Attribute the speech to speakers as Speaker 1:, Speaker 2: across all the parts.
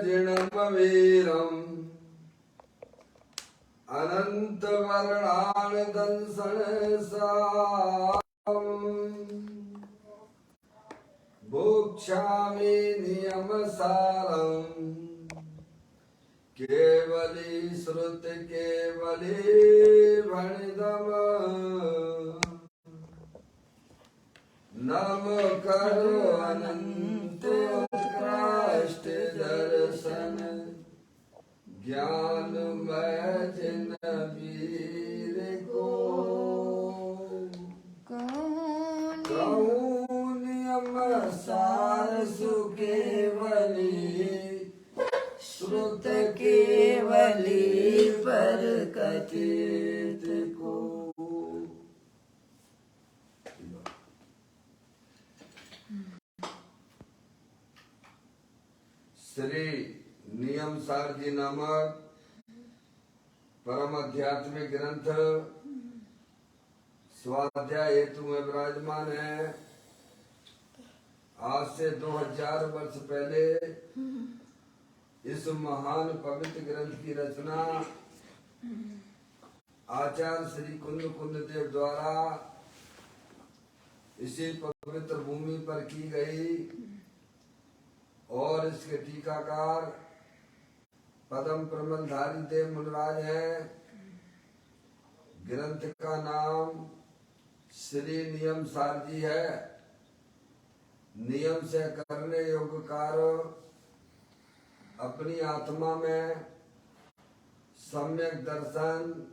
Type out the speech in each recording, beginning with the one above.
Speaker 1: जिणमवीरम् अनंत वर्णान दंसन भोक्ष्यामि नियम सारम् केवली श्रुत केवली भणिदम नम करो अनंत उत्कृष्ट दर्शन ज्ञान में जिन वीर को कहूँ नियम सार सुकेवली श्रुत केवली पर कथित को। श्री नियम सार जी नामक परम आध्यात्मिक ग्रंथ स्वाध्याय हेतु में विराजमान है। आज से 2000 वर्ष पहले इस महान पवित्र ग्रंथ की रचना आचार्य श्री कुंद देव द्वारा इसी पवित्र भूमि पर की गई और इसके टीकाकार पद्म प्रमलधारी देव मुनिराज हैं। ग्रंथ का नाम श्री नियम सार जी है। नियम से करने योग्य कार्य अपनी आत्मा में सम्यक दर्शन,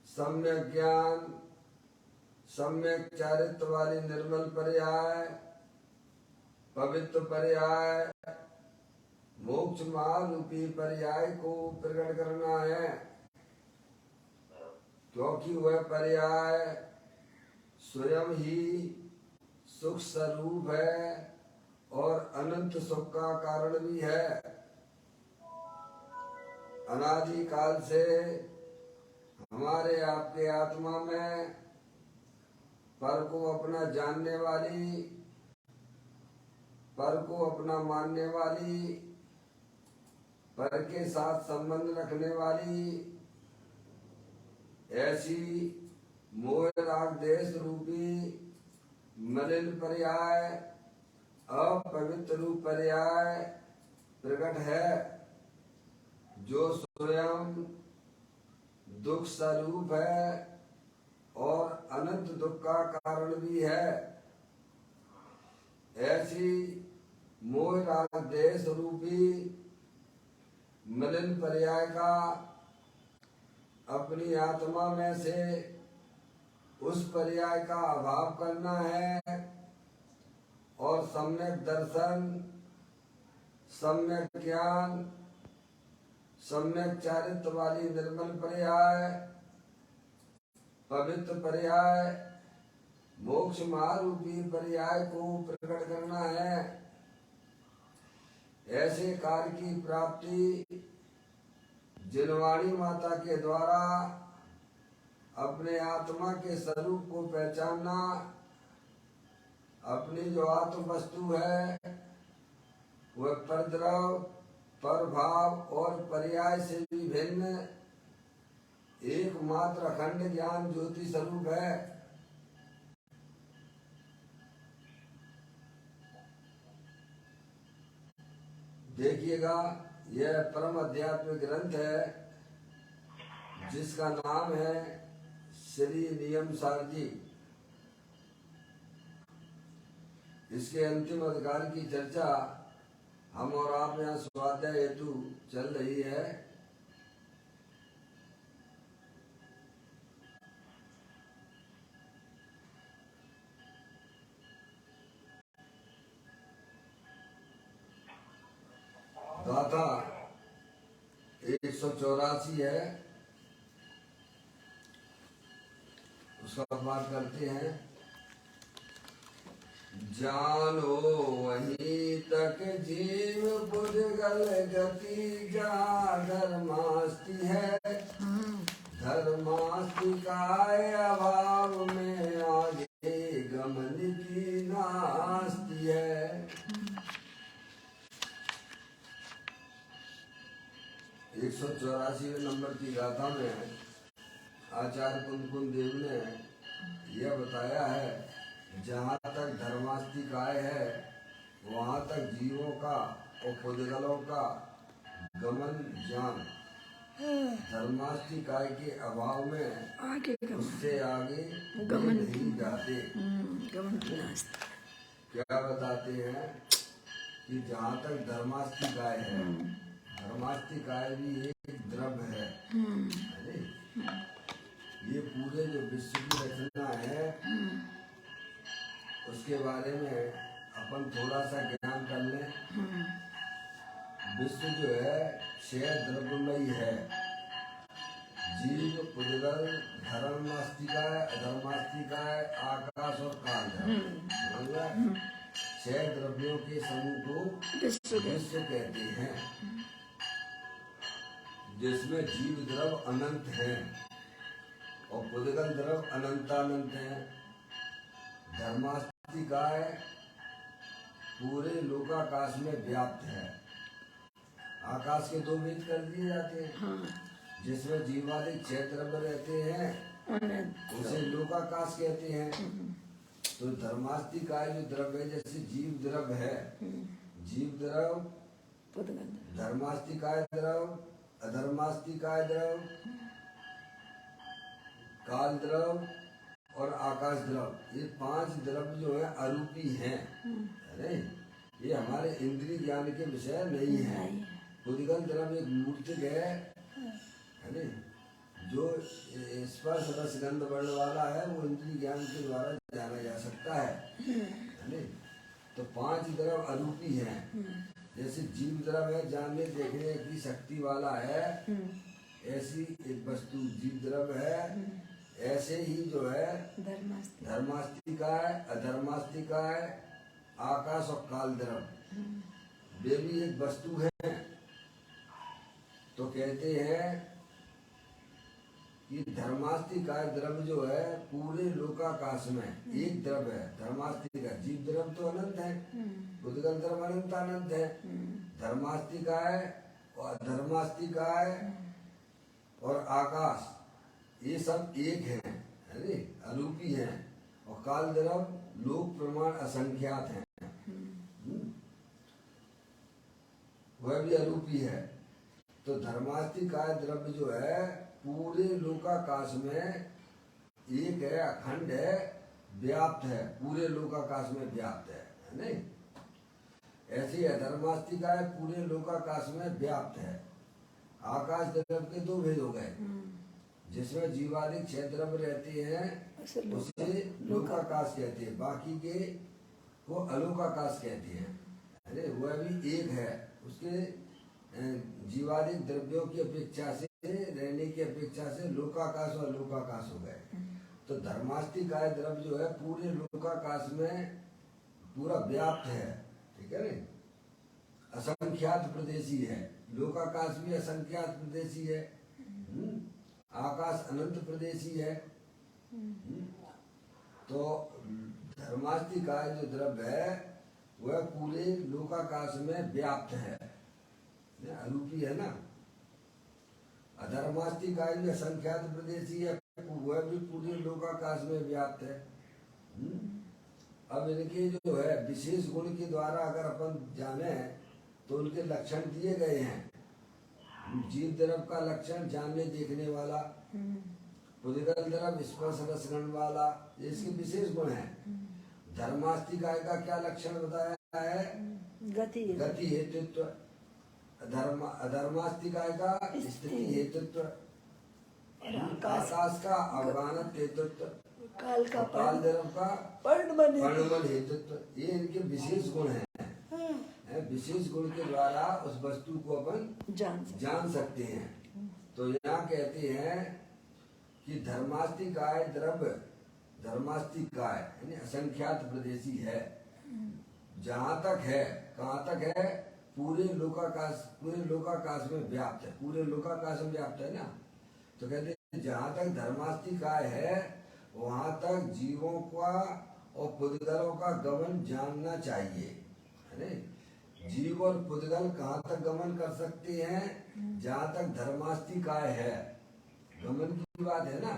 Speaker 1: सम्यक ज्ञान, सम्यक चारित्र वाली निर्मल पर्याय, पवित्र पर्याय, मोक्ष मार्ग रूपी पर्याय को प्रकट करना है, क्योंकि वह पर्याय स्वयं ही सुख स्वरूप है और अनंत सुख का कारण भी है। अनादि काल से हमारे आपके आत्मा में पर को अपना जानने वाली, पर को अपना मानने वाली, पर के साथ संबंध रखने वाली ऐसी मोह राग देश रूपी मलिन पर्याय, अपवित्र रूप पर्याय प्रकट है, जो स्वयं दुख स्वरूप है और अनंत दुख का कारण भी है। ऐसी मोह राग देश रूपी मलिन पर्याय का अपनी आत्मा में से उस पर्याय का अभाव करना है और सम्यक दर्शन, सम्यक ज्ञान, सम्यक चारित्र वाली निर्मल पर्याय, पवित्र पर्याय, मोक्ष मार्ग रूपी पर्याय को प्रकट करना है। ऐसे कार्य की प्राप्ति जिनवाणी माता के द्वारा अपने आत्मा के स्वरूप को पहचानना, अपनी जो आत्म वस्तु है वह परद्रव, परभाव और पर्याय से भी भिन्न एकमात्र अखंड ज्ञान ज्योति स्वरूप है। देखिएगा, यह परम आध्यात्मिक ग्रंथ है जिसका नाम है श्री नियम सार जी। इसके अंतिम अधिकार की चर्चा हम और आप यहाँ स्वाध्याय हेतु चल रही है। गाथा 184 है, उसका पाठ करते हैं। जानो वहीं तक जीव बुझगल गति जहाँ धर्मास्ति है, धर्मास्ति का अभाव में आगे गमन की नास्ति है। 184वें नंबर की गाथा में आचार्य कुंद देव ने यह बताया है, जहाँ तक धर्मास्तिकाय है वहाँ तक जीवों का और पुद्गलों का गमन ज्ञान, धर्मास्तिकाय के अभाव में उससे आगे गमन नहीं जाते।
Speaker 2: गमन की नास्ति
Speaker 1: क्या बताते हैं कि जहाँ तक धर्मास्तिकाय है, धर्मास्तिकाय भी एक द्रव्य है। अरे ये पूरे जो विश्व की रचना है उसके बारे में अपन थोड़ा सा ज्ञान कर लें। विश्व जो है 6 द्रव्यमयी है। जीव, पुद्गल, धर्मास्तिकाय, अधर्मास्तिकाय, आकाश और काल। 6 द्रव्यों के समूह को विश्व कहते हैं, जिसमें जीव द्रव अनंत है और पुद्गल द्रव अनंतानंत है। धर्मास्तिकाय पूरे लोकाकाश में व्याप्त है। आकाश के 2 भेद कर दिए जाते हैं। जिसमें जीवादिक 6 द्रव्य रहते हैं उसे लोकाकाश कहते हैं। तो धर्मास्तिकाय जो द्रव्य है, जैसे जीव द्रव्य है, जीव द्रव, धर्मास्तिकाय द्रव, अधर्मास्तिकाय द्रव, काल द्रव और आकाश द्रव, ये 5 द्रव्य जो है अरूपी हैं। अरे ये हमारे इंद्रिय ज्ञान के विषय नहीं है। पुद्गल द्रव एक मूर्तिक है, अरे जो स्पर्श रस गंध वर्ण वाला है वो इंद्रिय ज्ञान के द्वारा जाना जा सकता है। अरे तो 5 द्रव अरूपी हैं। जैसे जीव द्रव है, जानने देखने की शक्ति वाला है, ऐसी एक वस्तु जीव द्रव है। ऐसे ही जो है धर्मास्तिकाय, अधर्मास्तिकाय, आकाश और काल द्रव, वे भी एक वस्तु है। तो कहते हैं कि धर्मास्तिकाय द्रव्य जो है पूरे लोकाकाश में एक द्रव्य है। धर्मास्तिकाय, जीव द्रव्य तो अनंत है, पुद्गल द्रव्य अनंतानंत है। धर्मास्तिकाय और अधर्मास्तिकाय और आकाश ये सब एक हैं, अरे अरूपी हैं। और काल द्रव लोक प्रमाण असंख्यात हैं, वह भी अरूपी है। तो धर्मास्तिकाय द्रव्य जो है पूरे लोकाकाश में एक है, अखंड है, व्याप्त है, पूरे लोकाकाश में व्याप्त है, नहीं? ऐसे अधर्मास्तिकाय पूरे लोकाकाश में व्याप्त है। आकाश द्रव्य के 2 भेद हो गए, जिसमें जीवादिक 6 द्रव्य रहते हैं उसे लोकाकाश कहते हैं, बाकी के को अलोकाकाश कहते हैं। अरे वह भी एक है, उसके जीवादिक द्रव्यों की अपेक्षा से, रहने की अपेक्षा से लोकाकाश और लोकाकाश हो गए। तो धर्मास्तिकाय द्रव्य जो है पूरे लोकाकाश में पूरा व्याप्त है, ठीक है नहीं? असंख्यात प्रदेशी है। लोकाकाश भी असंख्यात प्रदेशी है, आकाश अनंत प्रदेशी है। तो धर्मास्तिकाय जो द्रव्य है वह पूरे लोकाकाश में व्याप्त है, अरूपी है ना। अधर्मास्तिकाय भी असंख्यात प्रदेशी है, वह भी पूरे लोकाकाश में व्याप्त है। अब इनके जो है विशेष गुण के द्वारा अगर अपन जाने तो उनके लक्षण दिए गए हैं। जीव द्रव का लक्षण जानने देखने वाला, पुद्गल द्रव स्पर्श रसगण वाला, ये इसके विशेष गुण है। धर्मास्तिकाय का क्या लक्षण बताया है? गति हेतुत्व। अधर्मास्तिकाय का स्थिति हेतुत्व, आकाश का अवगानत हेतुत्व, काल द्रव का परिणमन हेतुत्व। ये इनके विशेष गुण हैं। विशेष गुण के द्वारा उस वस्तु को अपन जान सकते हैं। तो यहाँ कहते हैं कि धर्मास्तिकाय द्रव्य, धर्मास्तिकाय यानी असंख्यात प्रदेशी है। जहाँ तक है, कहाँ तक है? पूरे लोकाकाश में व्याप्त है, पूरे लोकाकाश में व्याप्त है ना। तो कहते हैं जहाँ तक धर्मास्तिकाय है वहाँ तक जीवों का और पुद्गलों का गमन जानना चाहिए, है नहीं? जीव और पुद्गल कहाँ तक गमन कर सकते हैं? जहाँ तक धर्मास्तिकाय है। गमन की बात है ना,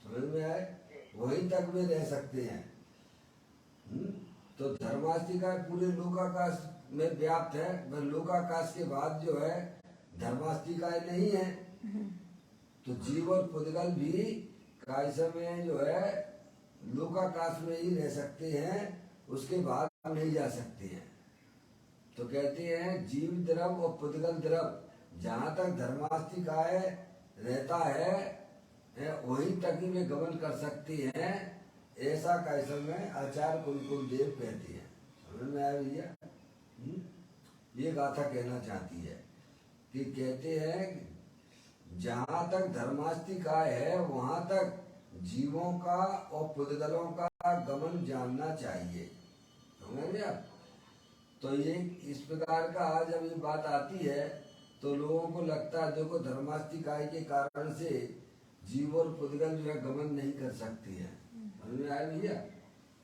Speaker 1: समझ में आए? वहीं तक वे रह सकते हैं। तो धर्मास्तिकाय पूरे लोकाकाश में व्याप्त है, वह लोकाकाश के बाद जो है धर्मास्तिकाय नहीं है। तो जीव और पुद्गल भी कायसा में जो है लोकाकाश में ही रह सकते हैं, उसके बाद नहीं जा सकते हैं। तो कहते हैं जीव द्रव और पुद्गल द्रव जहाँ तक धर्मास्तिकाय रहता है वहीं तक ही वे गमन कर सकते हैं, ऐसा कैसे में आचार्य कुलकुल देव कहते हैं। समझ में आया भैया? ये गाथा कहना चाहती है कि कहते हैं जहाँ तक धर्मास्तिकाय है वहां तक जीवों का और पुद्गलों का गमन जानना चाहिए। समझ आप? तो ये इस प्रकार का जब ये बात आती है तो लोगों को लगता है देखो धर्मास्तिकाय के कारण से जीव और पुद्गल जो है गमन नहीं कर सकती है। समझ में आया भैया?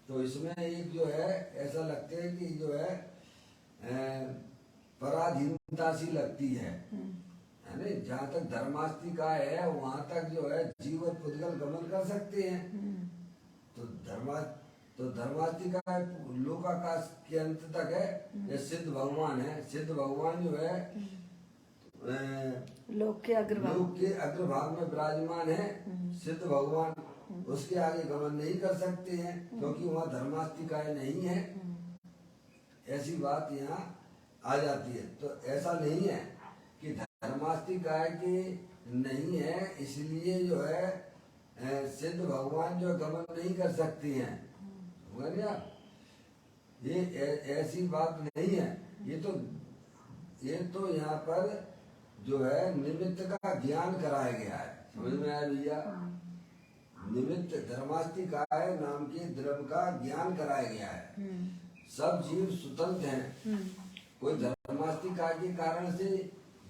Speaker 1: तो इसमें एक जो है ऐसा लगते है कि जो है पराधीनता सी लगती है ना। जहाँ तक धर्मास्तिकाय है वहां तक जो है जीव और पुद्गल गमन कर सकते हैं। तो धर्मास्तिकाय लोकाकाश के अंत तक है। ये सिद्ध भगवान है, सिद्ध भगवान जो है
Speaker 2: लोक के
Speaker 1: अग्रभाग में विराजमान है। सिद्ध भगवान उसके आगे गमन नहीं कर सकते हैं क्योंकि वहाँ धर्मास्तिकाय नहीं है। ऐसी बात यहाँ आ जाती है। तो ऐसा नहीं है कि धर्मास्तिकाय के नहीं है इसलिए जो है सिद्ध भगवान जो गमन नहीं कर सकती हैं। ये ऐसी बात नहीं है। ये तो यहाँ पर जो है निमित्त का ज्ञान कराया गया है। समझ में आया भैया? निमित्त धर्मास्तिकाय नाम के द्रव्य का ज्ञान कराया गया है। सब जीव स्वतंत्र हैं। कोई धर्मास्तिकाय के कारण से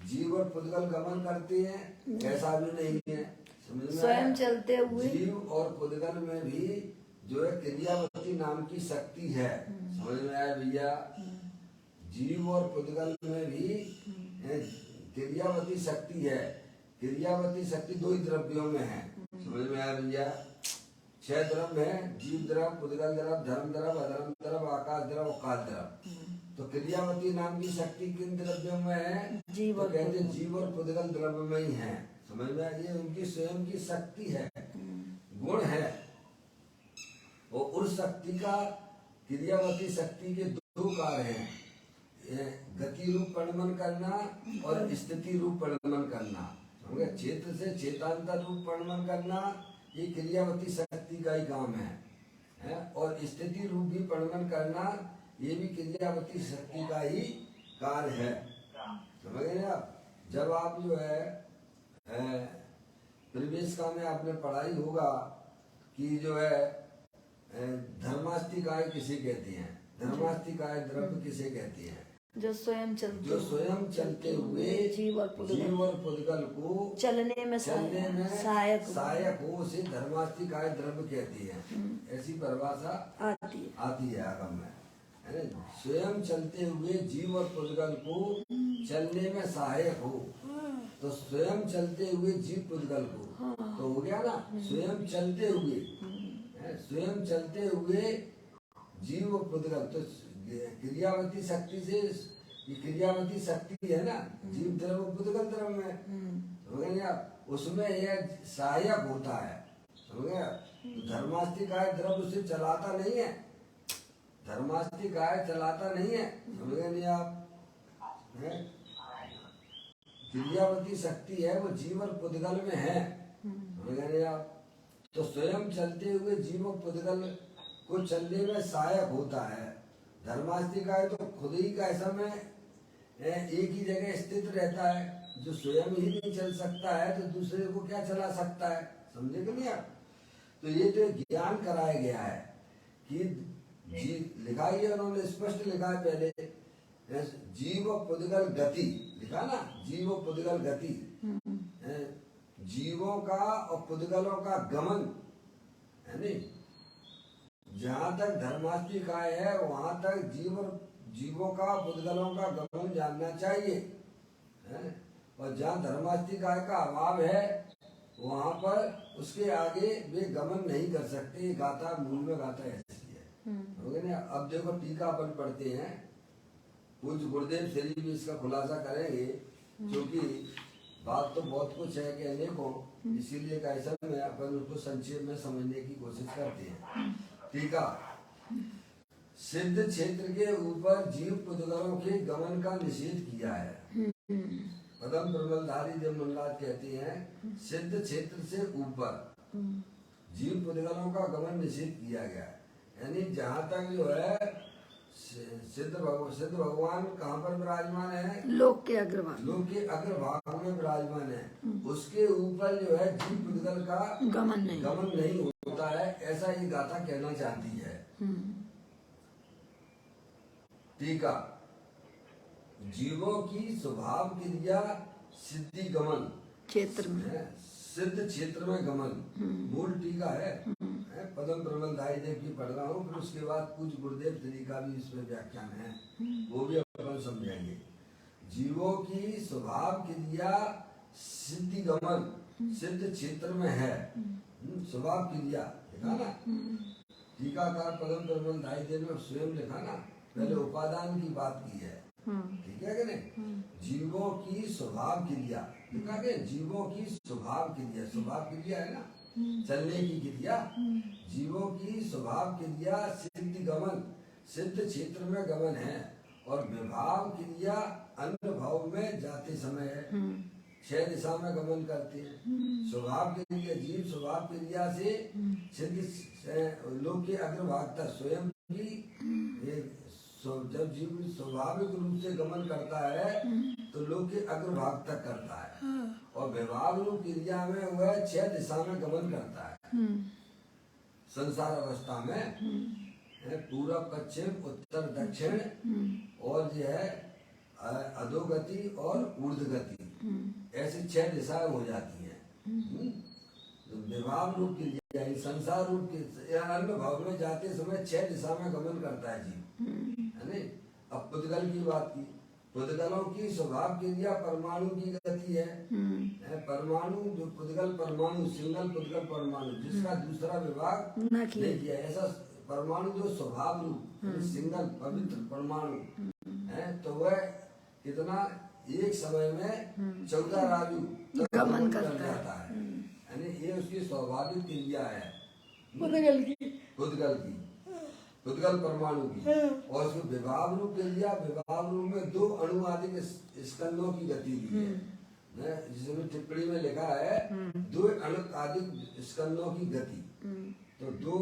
Speaker 1: जीव और पुद्गल गमन करते हैं ऐसा भी नहीं है। समझ में?
Speaker 2: स्वयं चलते हुए
Speaker 1: जीव और पुद्गल में भी जो है क्रियावती नाम की शक्ति है। समझ में आया भैया? जीव और पुद्गल में भी क्रियावती शक्ति है। क्रियावती शक्ति दो ही द्रव्यों में है। समझ में आया भैया? 6 द्रव्य है, जीव द्रव, पुद्गल द्रव, धर्म द्रव, अधर्म द्रव, आकाश द्रव और काल द्रव। तो क्रियावती नाम की शक्ति किन द्रव्यों में है?
Speaker 2: जीव
Speaker 1: तो कहते जीव और पुद्गल द्रव्य में ही है। समझ में? ये उनकी स्वयं की शक्ति है, गुण है। और उस शक्ति का क्रियावती शक्ति के दो कार्य हैं, गति रूप परिणमन करना और स्थिति रूप परिणमन करना। समझे? क्षेत्र से चेतांतर रूप परिणमन करना ये क्रियावती शक्ति का ही काम है। और स्थिति रूप भी परिणमन करना ये भी क्रियावती शक्ति का ही कार्य है। समझ गए आप? जब आप जो है परिवेश का में आपने पढ़ाई होगा कि जो है धर्मास्तिकाय किसे कहती हैं, धर्मास्तिकाय द्रव्य किसे कहती हैं?
Speaker 2: जो स्वयं
Speaker 1: चलते हुए
Speaker 2: जीव और
Speaker 1: पुद्गल को
Speaker 2: चलने में
Speaker 1: सहायक हो से धर्मास्तिकाय द्रव्य कहती है। ऐसी परिभाषा आती है आगम में। स्वयं चलते हुए जीव और पुद्गल को चलने में सहायक हो। तो स्वयं चलते हुए जीव पुद्गल को तो हो गया ना, स्वयं चलते हुए जीव और पुद्गल। तो क्रियावती शक्ति से क्रियावती शक्ति है ना, जीव द्रव पुद्गल द्रव में। समझ गए आप? उसमें यह सहायक होता है। समझ गए? तो धर्मास्तिकाय द्रव उसे चलाता नहीं है, धर्मास्तिकाय चलाता नहीं है। समझ गए नहीं आप? क्रियावती शक्ति है वो जीव और पुद्गल में है। समझ गए नहीं आप? तो स्वयं चलते हुए जीव और पुद्गल को चलने में सहायक होता है। धर्मास्तिकाय तो खुद ही का ऐसा में एक ही जगह स्थित रहता है, जो स्वयं ही नहीं चल सकता है तो दूसरे को क्या चला सकता है। समझे कि नहीं आप? तो ये तो ज्ञान कराया गया है कि लिखा ही है, उन्होंने स्पष्ट लिखा है पहले जीव पुद्गल गति लिखा ना, जीव पुद्गल गति, जीवों का और पुद्गलों का गमन है नहीं। जहाँ तक धर्मास्तिकाय है वहां तक जीव और जीवों का पुद्गलों का गमन जानना चाहिए, है? और जहाँ धर्मास्ति काय का अभाव है वहाँ पर उसके आगे वे गमन नहीं कर सकते। ये गाथा मूल में गाथा ऐसी है, हो गया ना। अब देखो टीका अपन पढ़ते हैं, कुछ गुरुदेव श्री भी इसका खुलासा करेंगे, क्योंकि बात तो बहुत कुछ है कहने को, इसीलिए कैसा में अपन उसको संक्षेप में समझने की कोशिश करते हैं। टीका, सिद्ध क्षेत्र के ऊपर जीव पुद्गलों के गमन का निषेध किया है। पदम प्रबलधारी देव मुनलाद कहते हैं सिद्ध क्षेत्र से ऊपर जीव पुद्गलों का गमन निषेध किया गया है। यानी जहाँ तक जो है सिद्ध भगवान कहाँ पर विराजमान है?
Speaker 2: लोक के अग्रभाग,
Speaker 1: लोक के अग्रभाग में विराजमान है, उसके ऊपर जो है जीव पुद्गल का
Speaker 2: गमन
Speaker 1: नहीं होता है, ऐसा ये गाथा कहना चाहती है। टीका, जीवों की स्वभाव क्रिया सिद्धि गमन
Speaker 2: क्षेत्र में
Speaker 1: है, सिद्ध क्षेत्र में गमन मूल टीका है। पदम प्रबलधारी देव की पढ़ रहा हूँ, फिर उसके बाद कुछ गुरुदेव श्री का भी इसमें व्याख्यान है, वो भी अपन समझेंगे। जीवों की स्वभाव क्रिया सिद्धि गमन सिद्ध क्षेत्र में है। स्वभाव क्रिया लिखा ना, टीकाकार पदम प्रबलधारी देव ने स्वयं लिखा ना, पहले उपादान की बात की है, ठीक है कि नहीं? जीवों की स्वभाव क्रिया लिखा के, जीवों की स्वभाव क्रिया, स्वभाव क्रिया है ना, चलने की क्रिया। जीवों की स्वभाव क्रिया सिद्धि गमन सिद्ध क्षेत्र में गमन है, और विभाव क्रिया अन्य भाव में जाते समय है, 6 दिशा में गमन करते हैं। स्वभाव क्रिया, जीव स्वभाव क्रिया से सिद्ध लोक के अग्रभाग तक स्वयं की जब जीव स्वाभाविक रूप से गमन करता है तो लोक के अग्रभाग तक करता है, और विभाग रूप क्रिया में वह 6 दिशा में गमन करता है। संसार अवस्था में पूर्व पश्चिम उत्तर दक्षिण और जो है अधोगति और ऊर्ध्वगति, ऐसी 6 दिशाएं हो जाती हैं। विभाग रूप क्रिया संसार रूप के अन्य भाव में जाते समय 6 दिशा में गमन करता है जीव, है नहीं? अब पुद्गल की बात की, पुद्गलों की स्वभाव क्रिया परमाणु की गति है। परमाणु जो पुद्गल परमाणु सिंगल पुद्गल परमाणु जिसका दूसरा विभाग नहीं किया, ऐसा परमाणु जो स्वभाव रूप सिंगल पवित्र परमाणु है, तो वह कितना एक समय में 14 राजू गमन कर जाता है, यानी ये उसकी स्वाभाविक क्रिया है पुद्गल परमाणु की। और उसको विभाव रूप क्रिया, विभाव रूप में 2 अणुआदिक स्कंदों की गति की है, जिसमें टिप्पणी में लिखा है 2 अणुआदिक स्कंदों की गति। तो 2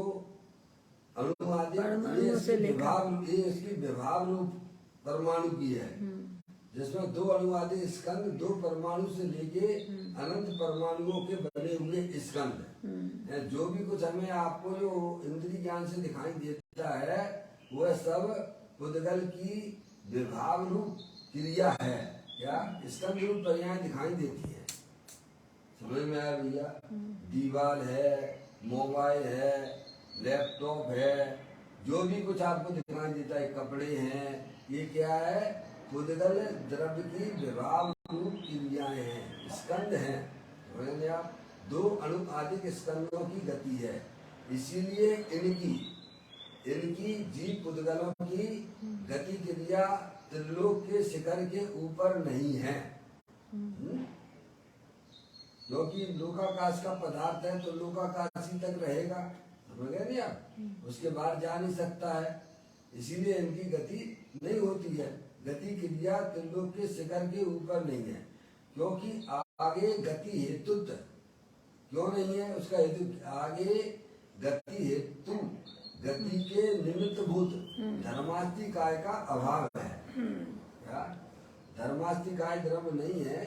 Speaker 1: अणुआदिक ये इसकी विभाव रूप परमाणु की है, जिसमें 2 अणुआदिक स्कंद 2 परमाणु से लेके अनंत परमाणुओं के बने हुए स्कंद। जो भी कुछ हमें आपको जो इंद्रिय ज्ञान से दिखाई देता है वह सब पुद्गल की विभाव रूप क्रिया है, क्या स्कंद रूप पर्याय दिखाई देती है। समझ में आया भैया? दीवार है, मोबाइल है, लैपटॉप है, जो भी कुछ आपको दिखाई देता है, कपड़े हैं, ये क्या है? पुद्गल द्रव्य की विभाव रूप क्रियाएं हैं, स्कंद हैं। समझेंगे आप? 2 अणुआदिक स्कंदों की गति है, इसीलिए इनकी जीव पुद्गलों की गति क्रिया त्रिलोक के शिखर के ऊपर नहीं है, क्योंकि लोकाकाश का पदार्थ है तो लोकाकाश ही तक रहेगा, समझ गए नहीं आप? उसके बाहर जा नहीं सकता है, इसीलिए इनकी गति नहीं होती है। गति क्रिया त्रिलोक के शिखर के ऊपर नहीं है, क्योंकि आगे गति हेतु क्यों नहीं है? उसका हेतु आगे गति हेतु गति के निमित्त भूत धर्मास्ति काय का अभाव है। क्या धर्मास्ति काय द्रव्य नहीं है,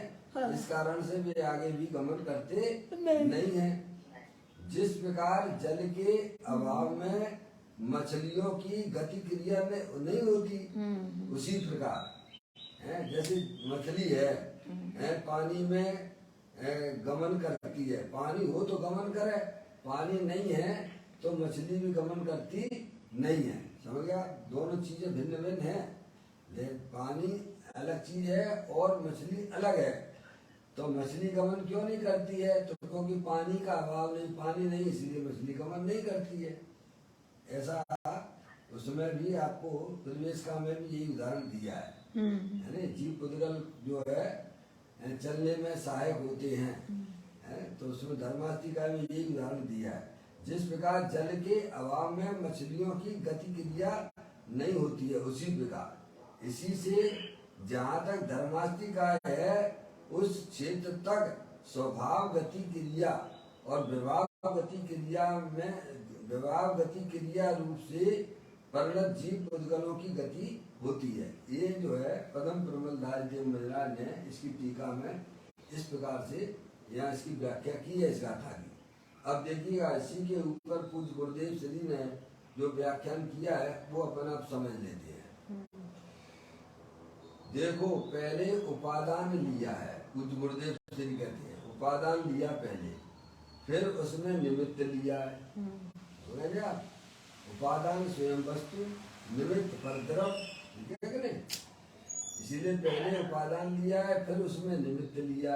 Speaker 1: इस कारण से वे आगे भी गमन करते नहीं है। जिस प्रकार जल के अभाव में मछलियों की गति क्रिया नहीं होती, उसी प्रकार है जैसे मछली है पानी में गमन करती है, पानी हो तो गमन करे, पानी नहीं है तो मछली भी गमन करती नहीं है। समझ गया? दोनों चीजें भिन्न भिन्न है। पानी अलग चीज है और मछली अलग है। तो मछली गमन क्यों नहीं करती है? तो क्योंकि पानी का अभाव नहीं, पानी नहीं, इसलिए मछली गमन नहीं करती है। ऐसा उसमें भी आपको परिवेश का में भी यही उदाहरण दिया है। जीव पुद्गल जो है चलने में सहायक होते हैं, तो उसमें धर्मास्तिका में यही उदाहरण दिया है। जिस प्रकार जल के अभाव में मछलियों की गति क्रिया नहीं होती है, उसी प्रकार इसी से जहाँ तक धर्मास्तिका है उस क्षेत्र तक स्वभाव गति क्रिया और विभाव गति क्रिया में विभाव गति क्रिया रूप से परिणत जीव पुद्गलों की गति होती है। ये जो है पदम प्रमल दास देव महाराज ने इसकी टीका में इस प्रकार से यहाँ इसकी व्याख्या की है इस गाथा की। अब देखिएगा इसी के ऊपर पूज्य गुरुदेव श्री ने जो व्याख्यान किया है वो अपन आप समझ लेते हैं। देखो पहले उपादान लिया है, पूज्य गुरुदेव श्री कहते हैं उपादान लिया पहले, फिर उसमें निमित्त लिया है। समझ गया? उपादान स्वयं वस्तु, निमित्त परद्रव, ठीक है कि नहीं? इसीलिए पहले उपादान लिया है फिर उसमें निमित्त लिया।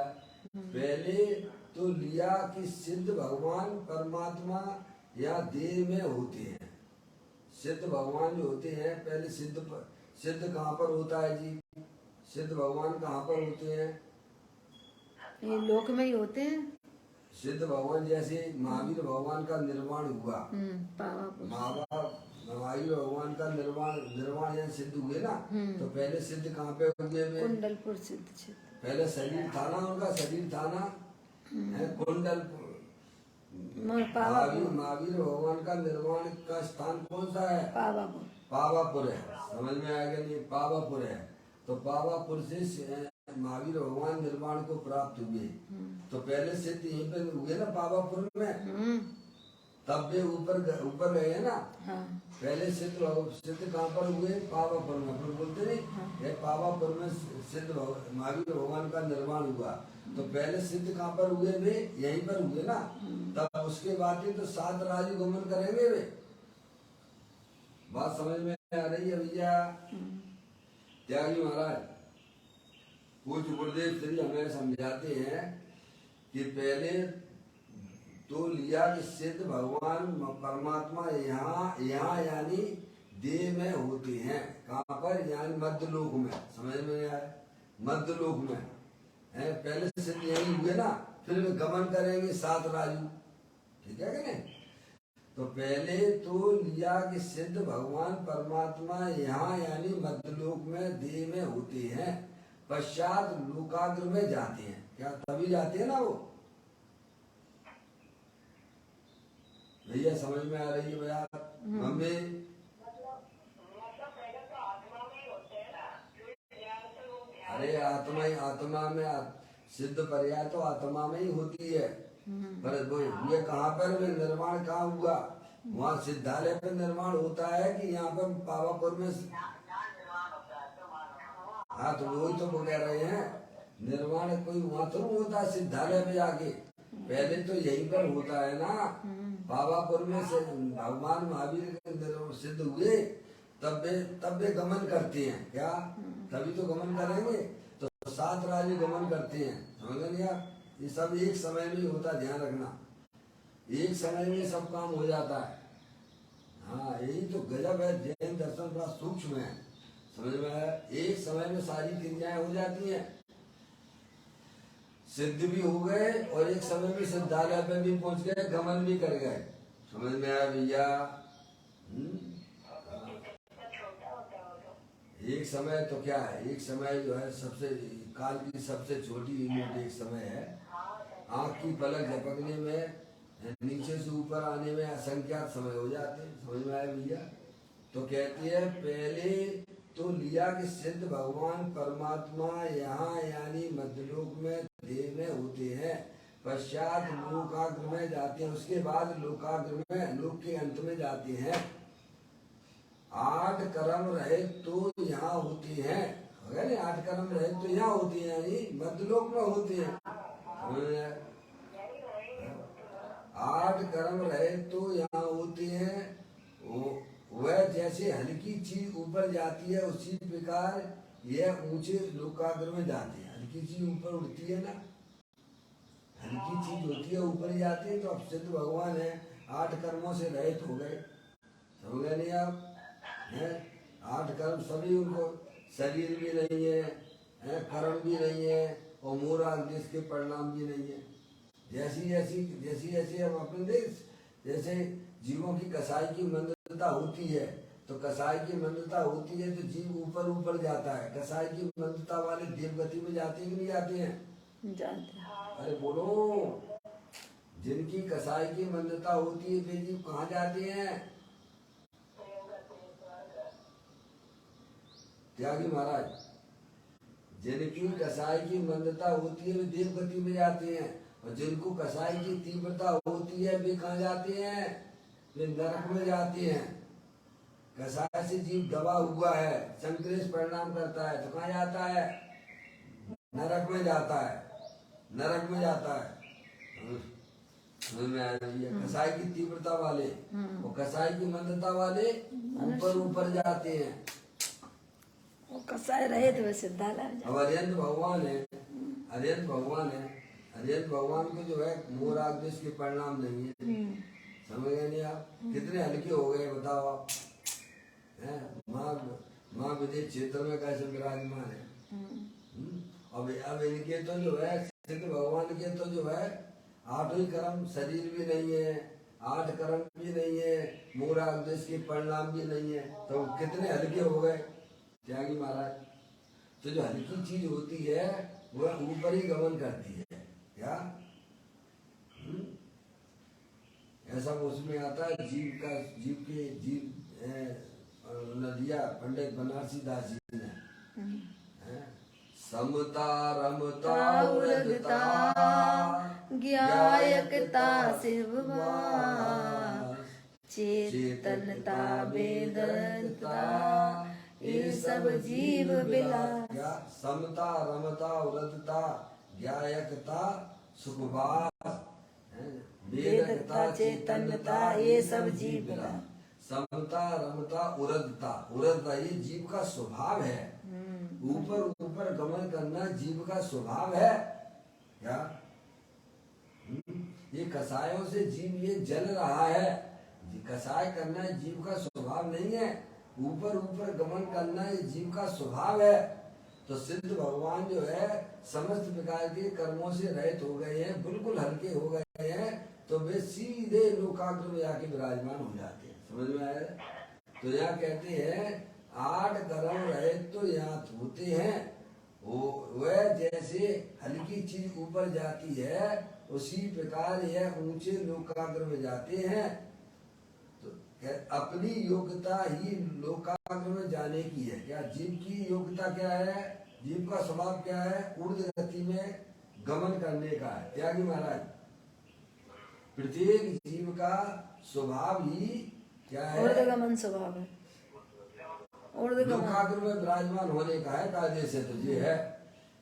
Speaker 1: पहले तो लिया कि सिद्ध भगवान परमात्मा या देह में होते हैं। सिद्ध भगवान जो होते हैं पहले सिद्ध कहाँ पर होता है जी? सिद्ध भगवान कहाँ पर होते हैं?
Speaker 2: ये लोक में ही होते हैं।
Speaker 1: सिद्ध भगवान जैसे महावीर भगवान का निर्माण हुआ, महावीर भगवान का निर्माण यहाँ सिद्ध हुए ना, तो पहले सिद्ध कहाँ पे हुए?
Speaker 2: कुंडलपुर सिद्ध क्षेत्र।
Speaker 1: पहले शरीर था ना, उनका शरीर था ना, है कुंडलपुर। महावीर भगवान का निर्माण का स्थान कौन सा है?
Speaker 2: पावापुर।
Speaker 1: पावापुर है। समझ में आ गया नहीं? पावापुर है। तो पावापुर से महावीर भगवान निर्माण को प्राप्त हुए। तो पहले सिद्ध यहीं पे हुए ना पावापुर में, तब वे ऊपर गए ना।
Speaker 2: हाँ।
Speaker 1: पहले सिद्ध कहाँ पर हुए? पावापुर में। अपन बोलते नहीं पावापुर में सिद्ध महावीर भगवान का निर्माण हुआ। तो पहले सिद्ध कहाँ पर हुए? वे यहीं पर हुए ना। तब उसके बाद तो 7 राजु गमन करेंगे वे। बात समझ में आ रही है भैया? त्यागी महाराज पूज्य गुरुदेव श्री हमें समझाते हैं कि पहले तो लिया कि सिद्ध भगवान परमात्मा यहाँ यानी देह में होते हैं। कहाँ पर? यानी मध्यलोक में। समझ में आया? मध्यलोक में है। पहले सिद्ध यही हुए ना, फिर वे गमन करेंगे 7 राजू, ठीक है कि नहीं? तो पहले तो लिया कि सिद्ध भगवान परमात्मा यहाँ यानी मध्यलोक में देह में होते हैं, पश्चात लोकाग्र में जाते हैं। क्या तभी जाते हैं ना वो? भैया समझ में आ रही है भैया? मम्मी अरे आत्मा में सिद्ध पर्याय तो आत्मा में ही होती है। पर वो हुए कहाँ पर? वे निर्माण कहाँ हुआ? वहाँ सिद्धालय पे निर्माण होता है कि यहाँ पर पावापुर में? हाँ तो वही तो वो कह रहे हैं, निर्माण कोई वहाँ तो नहीं होता सिद्धालय पे जाके। पहले तो यहीं पर होता है ना, पावापुर में से भगवान महावीर सिद्ध हुए, तब वे गमन करते हैं। क्या? तभी तो गमन करेंगे। तो 7 राजू गमन करते हैं। समझ नहीं आप? ये सब एक समय में होता, ध्यान रखना। एक समय में सब काम हो जाता है। हाँ यही तो गजब है, जैन दर्शन बड़ा सूक्ष्म है। समझ में आया? एक समय में सारी क्रियाएं हो जाती हैं, सिद्ध भी हो गए और एक समय में सिद्धालय पे भी पहुंच गए, गमन भी कर गए। समझ में आया भैया? एक समय तो क्या है? एक समय जो है सबसे काल की सबसे छोटी यूनिट एक समय है। आंख की पलक झपकने में, नीचे से ऊपर आने में असंख्यात समय हो जाते हैं। समझ में आया भैया? तो कहती है पहले तो लिया कि सिद्ध भगवान परमात्मा यहाँ यानी मध्यलोक में देह में होते हैं, पश्चात लोकाग्र में जाते हैं, उसके बाद लोकाग्र में लोक के अंत में जाते हैं। 8 कर्म रहे तो यहाँ होते हैं, 8 कर्म रहे तो यहाँ होते हैं, यानी मध्यलोक में होते हैं। 8 कर्म रहे तो यहाँ होते हैं, वह जैसे हल्की चीज ऊपर जाती है उसी प्रकार यह ऊंचे लोकाग्र में जाते हैं। हल्की चीज ऊपर उड़ती है ना, हल्की चीज होती है ऊपर ही जाती है। तो अब सिद्ध भगवान है 8 कर्मों से रहित हो गए, समझ गए नहीं आप हैं? 8 कर्म सभी उनको, शरीर भी नहीं है, कर्म भी नहीं है और मूरा देश के परिणाम भी नहीं है। जैसी जैसी हम अपने देश जैसे जीवों की कसाई की मंदता होती है, तो कसाई की मंदता होती है तो जीव ऊपर ऊपर जाता है। कसाई की मंदता वाले देवगति में जाते हैं कि नहीं जाते हैं?
Speaker 2: जानते हैं।
Speaker 1: अरे बोलो, जिनकी कसाई की मंदता होती है वे जीव कहाँ जाते हैं? त्यागी महाराज, जिनकी कसाई की मंदता होती है वे देवगति में जाते हैं, और जिनको कसाई की तीव्रता होती है वे कहाँ जाते हैं? वे नरक में जाते हैं। कसाई से जीव दबा हुआ है, संक्लेश परिणाम करता है, तो कहाँ जाता है? नरक में जाता है, नरक में जाता है। कसाई की तीव्रता वाले और कसाई की मंदता वाले ऊपर ऊपर जाते हैं।
Speaker 2: वो कसाई रहे तो वे सिद्धालय
Speaker 1: अब अरिहंत भगवान है, अरिहंत भगवान है, अरिहंत भगवान को जो है मोर आदेश के परिणाम नहीं है। समझ गए नहीं आप? कितने हल्के हो गए बताओ आप, हैं? माँ विदेश क्षेत्र में कैसे विराजमान है। अब इनके तो जो है सिद्ध भगवान के तो जो है 8 ही कर्म, शरीर भी नहीं है, 8 कर्म भी नहीं है, मोरा उद्देश्य के परिणाम भी नहीं है, तो कितने हल्के हो गए त्यागी महाराज। तो जो हल्की चीज होती है वह ऊपर ही गमन करती है क्या? ऐसा उसमें आता है जीव के नदिया पंडित बनारसी दास जी ने समता रमता उरगता
Speaker 2: ज्ञायकता शिववा चेतनता वेदनता ये सब जीव बिलास।
Speaker 1: क्या? समता रमता उरगता ज्ञायकता सुखवास वेदकता चेतनता ये सब जीव बिलास। समता रमता उरगता, उरगता ये जीव का स्वभाव है। ऊपर ऊपर गमन करना जीव का स्वभाव है क्या? ये कसायों से जीव ये जल रहा है, कसाय करना जीव का स्वभाव नहीं है। ऊपर ऊपर गमन करना ये जीव का स्वभाव है। तो सिद्ध भगवान जो है समस्त प्रकार के कर्मों से रहित हो गए हैं, बिल्कुल हल्के हो गए हैं, तो वे सीधे लोकाग्र में जाके विराजमान हो जाते हैं। समझ में आया? तो यहाँ कहते हैं 8 कर्म रहित तो यहाँ होते हैं। वह जैसे हल्की चीज ऊपर जाती है उसी प्रकार यह ऊंचे लोकाग्र में जाते हैं। तो अपनी योग्यता ही लोकाग्र में जाने की है। क्या जीव की योग्यता क्या है? जीव का स्वभाव क्या है? ऊर्ध्व गति में गमन करने का है। त्यागी महाराज, प्रत्येक जीव का स्वभाव ही क्या है?
Speaker 2: ऊर्ध्वगमन स्वभाव है,
Speaker 1: लोकाग्र में विराजमान होने का है। कायदे से तो ये है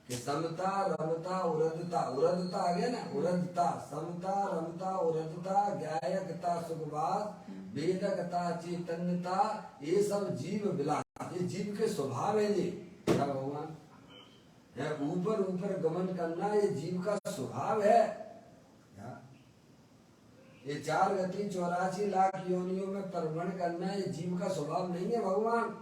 Speaker 1: कि समता रमता उरदता, उरदता आ गया ना, उरदता, समता रमता उरदता ज्ञायकता सुखवास वेदकता चेतनता ये सब जीव विलास, ये जीव के स्वभाव है। ये क्या भगवान है? ऊपर ऊपर गमन करना ये जीव का स्वभाव है। ये 4 गति 84 लाख योनियों में परवण करना ये जीव का स्वभाव नहीं है भगवान।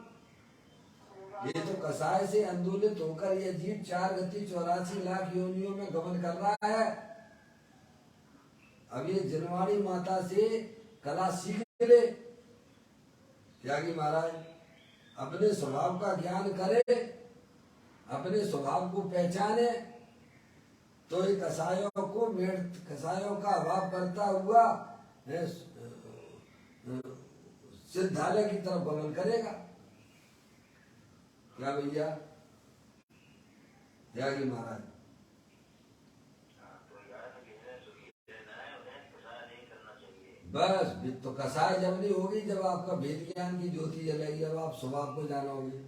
Speaker 1: ये तो कसाय से आंदोलित होकर ये जीव 4 गति 84 लाख योनियों में गमन कर रहा है। अब ये जनवाणी माता से कला सीख ले, त्यागी महाराज अपने स्वभाव का ज्ञान करे, अपने स्वभाव को पहचाने, तो ये कसायों का अभाव करता हुआ सिद्धालय की तरफ गमन करेगा। क्या भैया त्यागी महाराज? बस तो कसाय जब नहीं होगी जब आपका भेद ज्ञान की ज्योति जलेगी, जब आप स्वभाव को जानोगे।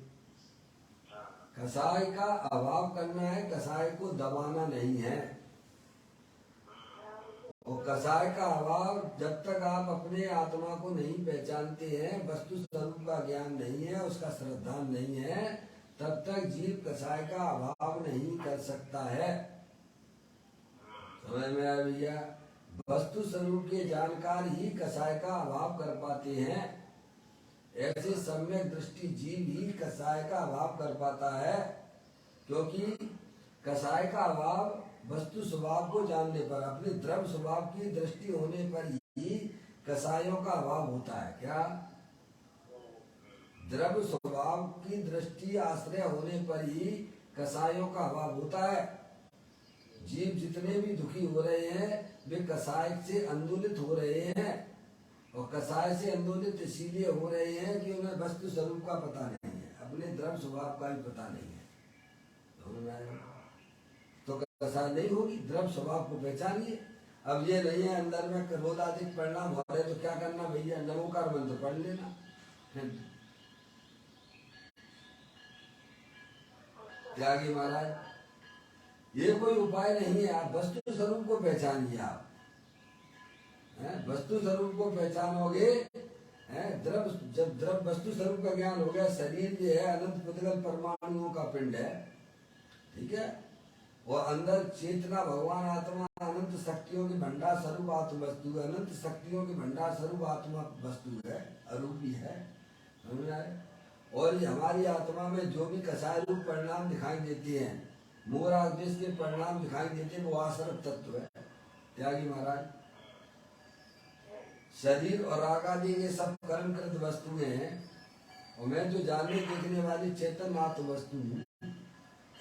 Speaker 1: कसाय का अभाव करना है, कसाय को दबाना नहीं है। और कसाय का अभाव, जब तक आप अपने आत्मा को नहीं पहचानते हैं, वस्तु स्वरूप का ज्ञान नहीं है, उसका श्रद्धा नहीं है, तब तक जीव कसाय का अभाव नहीं कर सकता है। समझ में आया भैया? वस्तु स्वरूप के जानकार ही कसाय का अभाव कर पाते हैं। ऐसे सम्यक दृष्टि जीव ही कसाय का अभाव कर पाता है, क्योंकि कसाय का अभाव वस्तु स्वभाव को जानने पर, अपने द्रव्य स्वभाव की दृष्टि होने पर ही कसायों का अभाव होता है। क्या? द्रव्य स्वभाव की दृष्टि आश्रय होने पर ही कसायों का अभाव होता है। जीव जितने भी दुखी हो रहे हैं वे कसाय से आंदोलित हो रहे हैं, और कसाय से आंदोलित इसीलिए हो रहे हैं कि उन्हें वस्तु स्वरूप का पता नहीं है, अपने द्रव्य स्वभाव का भी पता नहीं है। तो कसाय नहीं होगी, द्रव्य स्वभाव को पहचानिए। अब ये नहीं है अंदर में क्रोधाधिक परिणाम हो रहे तो क्या करना भैया? नमोकार मंत्र पढ़ लेना। त्यागी महाराज, ये कोई उपाय नहीं है। आप वस्तु स्वरूप को पहचानिए। आप वस्तु स्वरूप को पहचानोगे, जब द्रव्य वस्तु स्वरूप का ज्ञान हो गया, शरीर ये है अनंत पुद्गल परमाणुओं का पिंड है, ठीक है, और अंदर चेतना भगवान आत्मा अनंत शक्तियों के भंडार स्वरूप आत्म वस्तु है, अनंत शक्तियों के भंडार स्वरूप आत्मा वस्तु है, अरूपी है। समझ आए? और ये हमारी आत्मा में जो भी कसाय रूप परिणाम दिखाई देते हैं, मोह राग द्वेष के परिणाम दिखाई देते हैं, वो आसरत तत्व है। त्यागी महाराज, शरीर और राग आदि ये सब कर्मकृत वस्तुएं हैं, और मैं जो जानने देखने वाली चेतन आत्म वस्तु हूँ।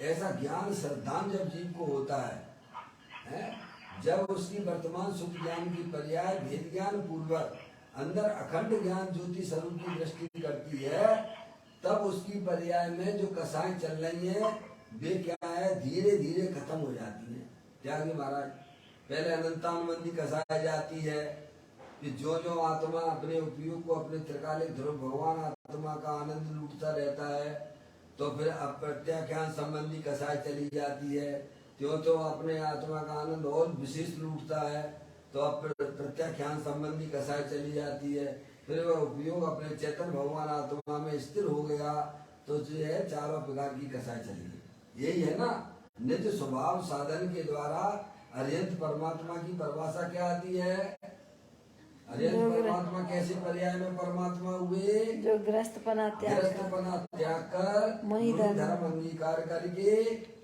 Speaker 1: ऐसा ज्ञान श्रद्धान जब जीव को होता है, जब उसकी वर्तमान सुख ज्ञान की पर्याय भेद ज्ञान पूर्वक अंदर अखंड ज्ञान ज्योति स्वरूप की दृष्टि करती है, तब उसकी पर्याय में जो कसाएं चल रही हैं वे क्या है? धीरे धीरे खत्म हो जाती हैं। त्यागी महाराज, पहले अनंतानुबंधी कसाई जाती है कि जो जो आत्मा अपने उपयोग को, अपने त्रिकालिक ध्रुव भगवान आत्मा का आनंद लूटता रहता है, तो फिर अप्रत्याख्यान संबंधी कसाई चली जाती है, त्यों तो अपने आत्मा का आनंद और विशेष लूटता है, तो अब प्रत्याख्यान संबंधी कसाई चली जाती है, फिर वह उपयोग अपने चेतन भगवान आत्मा में स्थिर हो गया, तो जो है चारों प्रकार की कसाई चली गई। यही है ना, निज स्वभाव साधन के द्वारा अर्यंत परमात्मा की परिभाषा क्या आती है? अर्यंत परमात्मा कैसे पर्याय में परमात्मा हुए?
Speaker 2: जो ग्रस्तपना
Speaker 1: त्याग कर मुनि धर्म अंगीकार करके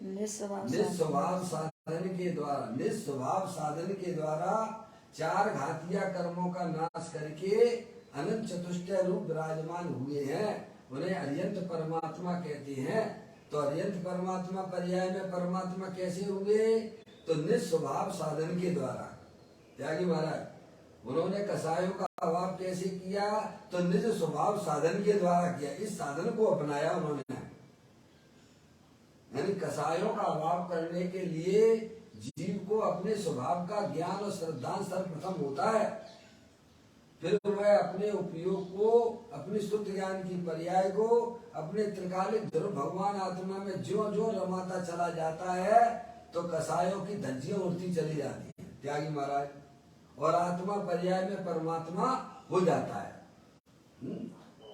Speaker 1: निस्वभाव साधन के द्वारा चार घातिया कर्मों का नाश करके अनंत चतुष्टय रूप विराजमान हुए हैं, उन्हें अर्यंत परमात्मा कहते हैं। तो अर्यंत परमात्मा पर्याय में परमात्मा कैसे हुए? तो निस्वभाव साधन के द्वारा। त्यागी महाराज, उन्होंने कसायों का अभाव कैसे किया? तो निज स्वभाव साधन के द्वारा किया। इस साधन को अपनाया उन्होंने, यानी कसायों का अभाव करने के लिए जीव को अपने स्वभाव का ज्ञान और श्रद्धा सर्वप्रथम होता है, फिर वह अपने उपयोग को, अपनी शुद्ध ज्ञान की पर्याय को अपने त्रिकालिक ध्रुव भगवान आत्मा में जो जो रमाता चला जाता है, तो कसायों की धज्जियां उड़ती चली जाती है। त्यागी महाराज, और आत्मा पर्याय में परमात्मा हो जाता है।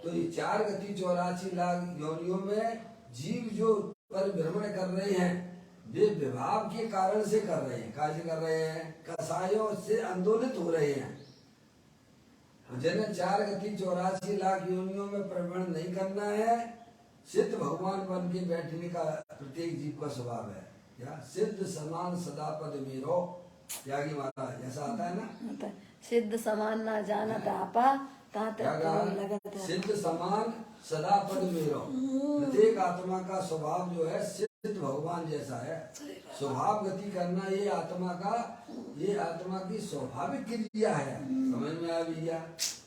Speaker 1: तो ये 4 गति 84 लाख योनियों में जीव जो परिभ्रमण कर रहे हैं, वे विभाव के कारण से कर रहे हैं। काहे कर रहे हैं? कसायों से आंदोलित हो रहे हैं। जिन्हें 4 गति 84 लाख योनियों में प्रवृत्त नहीं करना है, सिद्ध भगवान बन के बैठने का प्रत्येक जीव का स्वभाव है। क्या? सिद्ध समान सदा पद मेरो। त्यागी महाराज, ऐसा आता है ना,
Speaker 2: सिद्ध समान ना जानत आपा,
Speaker 1: सिद्ध समान सदा पद मेरो। प्रत्येक आत्मा का स्वभाव जो है सिद्ध भगवान जैसा है। स्वभाव गति करना ये आत्मा की स्वाभाविक क्रिया है। समझ में आया भैया?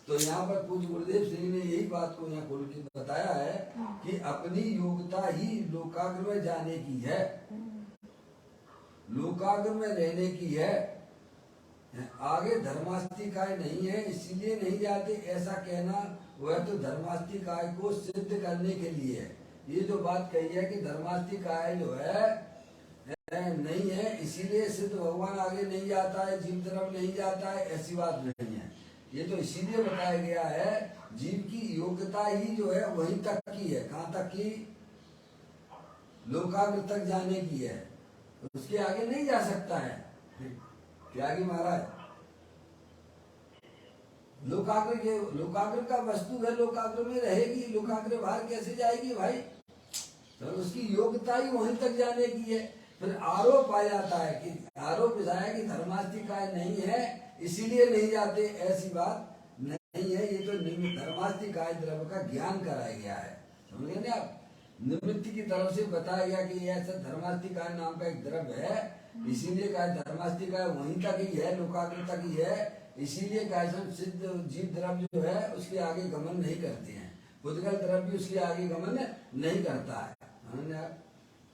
Speaker 1: तो यहाँ पर पूज्य गुरुदेव सिंह ने यही बात को यहाँ खोल के बताया है कि अपनी योग्यता ही लोकाग्र में जाने की है, लोकाग्र में रहने की है। आगे धर्मास्तिकाय नहीं है इसीलिए नहीं जाते, ऐसा कहना वह तो धर्मास्तिकाय को सिद्ध करने के लिए है। ये जो बात कही है कि धर्मास्तिकाय जो है नहीं है, इसीलिए सिद्ध भगवान आगे नहीं जाता है, जीव तरफ नहीं जाता है, ऐसी बात नहीं है। ये तो इसीलिए बताया गया है, जीव की योग्यता ही जो है वहीं तक की है। कहाँ तक की? लोकाग्र तक जाने की है, उसके आगे नहीं जा सकता है। त्यागी महाराज, लोकाग्र का वस्तु है, लोकाग्र में रहेगी, लोकाग्र बाहर कैसे जाएगी भाई? तो उसकी योग्यता ही वहीं तक जाने की है। फिर आरोप आ जाता है कि आरोप है कि धर्मास्तिकाय नहीं है इसीलिए नहीं जाते, ऐसी बात नहीं है। ये तो धर्मास्तिकाय द्रव्य का ज्ञान कराया गया है, समझ गए ना आप? निमित्त की तरफ से बताया गया कि ऐसा धर्मास्तिकाय नाम का एक द्रव्य है, इसीलिए कहा धर्मास्तिकाय वहीं तक ही है, लोकाग्र तक ही है, इसीलिए कहा सिद्ध जीव द्रव्य जो है उसके आगे गमन नहीं करते हैं, पुद्गल द्रव्य उसके आगे गमन नहीं करता है।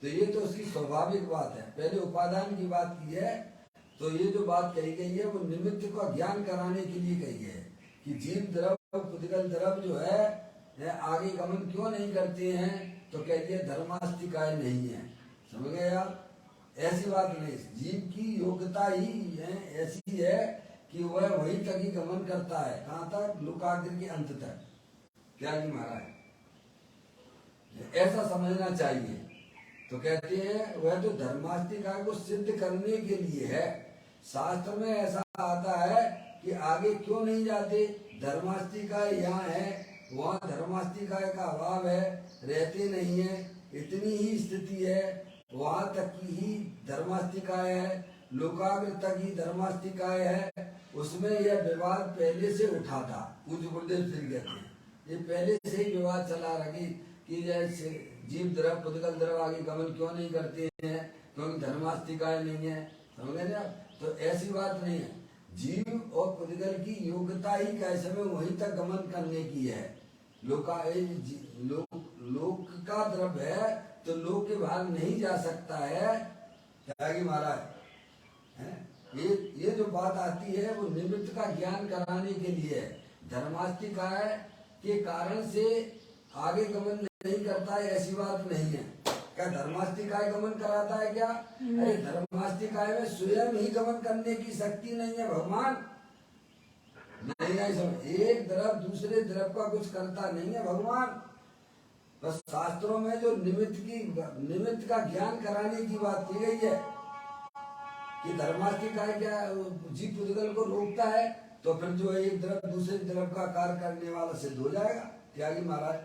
Speaker 1: तो ये तो उसकी स्वाभाविक बात है। पहले उपादान की बात की है, तो ये जो बात कही गई है वो निमित्त का ज्ञान कराने के लिए कही है कि जीव द्रव्य पुद्गल द्रव्य जो है आगे गमन क्यों नहीं करते हैं, तो कहती है धर्मास्तिकाय नहीं है, समझ गए आप? ऐसी बात नहीं, जीव की योग्यता ही है ऐसी है कि वह वहीं तक ही गमन करता है। कहाँ तक? लोकाग्र के अंत तक। क्या जी महाराज, ऐसा समझना चाहिए। तो कहते हैं वह तो धर्मास्तिकाय को सिद्ध करने के लिए है। शास्त्र में ऐसा आता है कि आगे क्यों नहीं जाते, धर्मास्तिकाय यहाँ है, वहाँ धर्मास्तिकाय का अभाव है, रहते नहीं है, इतनी ही स्थिति है, वहां तक की ही धर्मास्तिकाय है, लोकाग्र तक ही धर्मास्तिकाय है। उसमें यह विवाद पहले से उठा था, पूज्य गुरुदेव श्री कहते हैं ये पहले से ही विवाद चला रही कि जैसे जीव द्रव पुद्गल द्रव आगे गमन क्यों नहीं करते हैं, क्योंकि धर्मास्तिकाय नहीं है, समझ गए ना? तो ऐसी बात नहीं है, जीव और पुद्गल की योग्यता ही कैसे में वहीं तक गमन करने की है। लोक का द्रव्य है तो लोक के बाहर नहीं जा सकता है, त्यागी महाराज है? ये जो बात आती है वो निमित्त का ज्ञान कराने के लिए है। धर्मास्तिकाय के कारण से आगे गमन नहीं करता है, ऐसी बात नहीं है। क्या धर्मास्तिकाय गमन कराता है क्या? अरे धर्मास्तिकाय में स्वयं ही गमन करने की शक्ति नहीं है भगवान, नहीं समझ। एक द्रव दूसरे द्रव का कुछ करता नहीं है भगवान। बस शास्त्रों में जो निमित्त का ज्ञान कराने की बात की गई है कि धर्मास्तिकाय क्या जीव पुद्गल को रोकता है, तो फिर जो एक द्रव दूसरे द्रव का कार्य करने वाला सिद्ध हो जाएगा, त्यागी महाराज।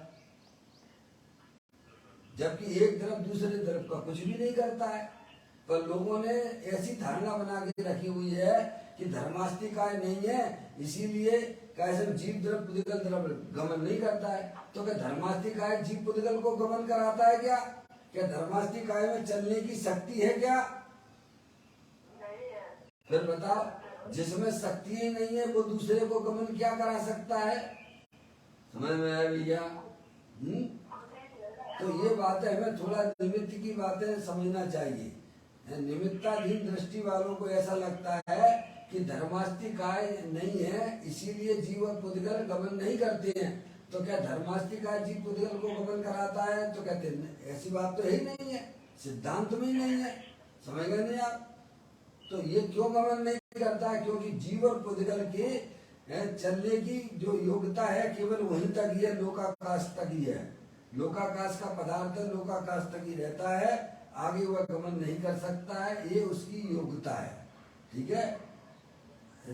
Speaker 1: जबकि एक द्रव दूसरे द्रव का कुछ भी नहीं करता है, पर लोगों ने ऐसी धारणा बना के रखी हुई है कि धर्मास्तिकाय नहीं है इसीलिए कैसे जीव द्रव पुद्गल द्रव गमन नहीं करता है। तो क्या धर्मास्तिकाय जीव पुद्गल को गमन कराता है क्या? क्या धर्मास्तिकाय में चलने की शक्ति है क्या? फिर बताओ, जिसमें शक्ति ही नहीं है वो दूसरे को गमन क्या करा सकता है? समझ में आया भैया? तो ये बातें हमें थोड़ा निमित्त की बातें समझना चाहिए। निमित्ताधीन दृष्टि वालों को ऐसा लगता है कि धर्मास्तिकाय नहीं है इसीलिए जीव और पुद्गल गमन नहीं करते हैं। तो क्या धर्मास्तिकाय जीव पुद्गल को गमन कराता है? तो कहते हैं ऐसी बात तो ही नहीं है, सिद्धांत में ही नहीं है, समझ गए नहीं आप? तो ये क्यों गमन नहीं करता है? क्योंकि जीव और पुद्गल के चलने की जो योग्यता है केवल वहीं तक ही है, लोकाकाश तक ही है। लोकाकाश का पदार्थ लोकाकाश तक ही रहता है, आगे वह गमन नहीं कर सकता है, ये उसकी योग्यता है। ठीक है,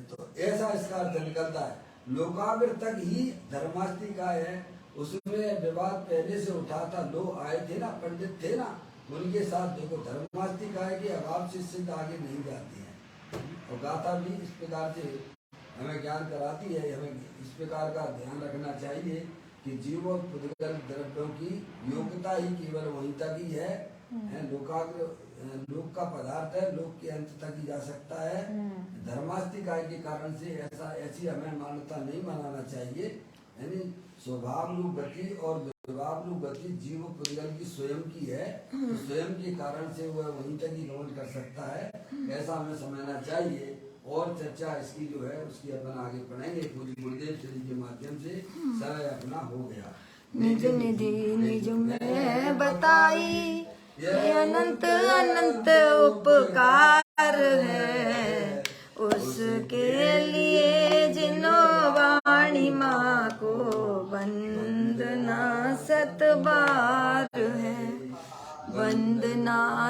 Speaker 1: तो ऐसा इसका अर्थ निकलता है। लोकाग्र तक ही धर्मास्तिकाय है, उसमें विवाद पहले से उठा था। लोग आए थे ना, पंडित थे ना, उनके साथ देखो धर्मास्तिकाय के अभाव से सिद्ध आगे नहीं जाती है। और गाथा भी इस प्रकार से हमें ज्ञान कराती है। हमें इस प्रकार का ध्यान रखना चाहिए कि जीव और पुद्गल द्रव्यों की योग्यता ही केवल वहीं तक ही है। लोकाग्र लोक का पदार्थ है, लोक के अंत तक ही जा सकता है। धर्मास्तिकाय के कारण से ऐसी हमें मान्यता नहीं मनाना चाहिए। यानी स्वभावरूप गति और विभावरूप गति जीव पुद्गल की स्वयं की है, तो स्वयं के कारण से वह वहीं तक ही गमन कर सकता है, ऐसा हमें समझना चाहिए। और चर्चा इसकी जो है उसकी अपन आगे पढ़ेंगे पूज्य गुरुदेव श्री के माध्यम से। समय अपना हो गया।
Speaker 2: निज निधि निज में बताई
Speaker 3: ये अनंत अनंत उपकार है उसके लिए जिनो वाणी माँ को वंदना 7 बार है वंदना